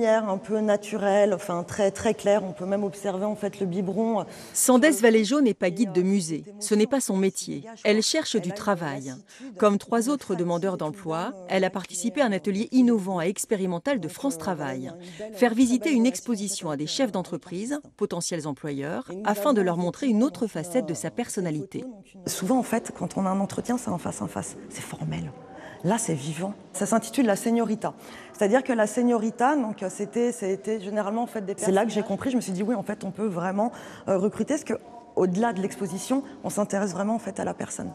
lumière un peu naturelle, enfin très, très claire. On peut même observer en fait le biberon. Sandès Valéjo n'est pas guide de musée. Ce n'est pas son métier. Elle cherche du travail. Comme 3 autres demandeurs d'emploi, elle a participé à un atelier innovant et expérimental de France Travail. Faire visiter une exposition à des chefs d'entreprise, potentiels employeurs, afin de leur montrer une autre facette de sa personnalité. Souvent en fait, quand on a un entretien, c'est en face à face. C'est formel. Là, c'est vivant. Ça s'intitule la señorita. C'est-à-dire que la señorita, donc c'était généralement en fait des personnes. C'est là que j'ai compris. Je me suis dit oui, en fait, on peut vraiment recruter, parce que au-delà de l'exposition, on s'intéresse vraiment en fait à la personne.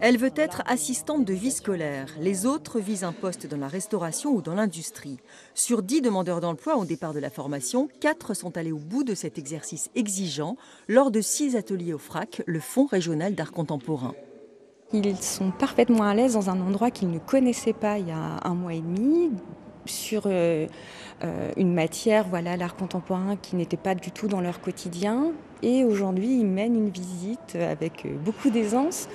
Elle veut être assistante de vie scolaire. Les autres visent un poste dans la restauration ou dans l'industrie. Sur 10 demandeurs d'emploi au départ de la formation, 4 sont allés au bout de cet exercice exigeant lors de 6 ateliers au FRAC, le Fonds régional d'art contemporain. Ils sont parfaitement à l'aise dans un endroit qu'ils ne connaissaient pas il y a 1 mois et demi, sur une matière, voilà, l'art contemporain qui n'était pas du tout dans leur quotidien. Et aujourd'hui, ils mènent une visite avec beaucoup d'aisance.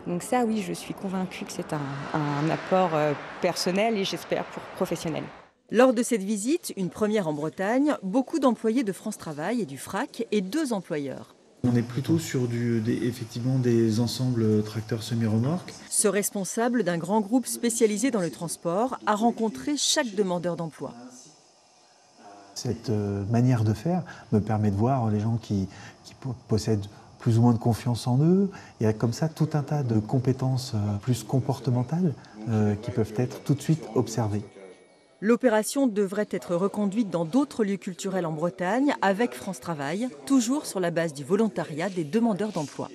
Donc ça, oui, je suis convaincue que c'est un apport personnel et j'espère professionnel. Lors de cette visite, une première en Bretagne, beaucoup d'employés de France Travail et du FRAC et 2 employeurs. On est plutôt sur effectivement des ensembles tracteurs semi-remorques. Ce responsable d'un grand groupe spécialisé dans le transport a rencontré chaque demandeur d'emploi. Cette manière de faire me permet de voir les gens qui possèdent plus ou moins de confiance en eux. Il y a comme ça tout un tas de compétences plus comportementales qui peuvent être tout de suite observées. L'opération devrait être reconduite dans d'autres lieux culturels en Bretagne avec France Travail, toujours sur la base du volontariat des demandeurs d'emploi.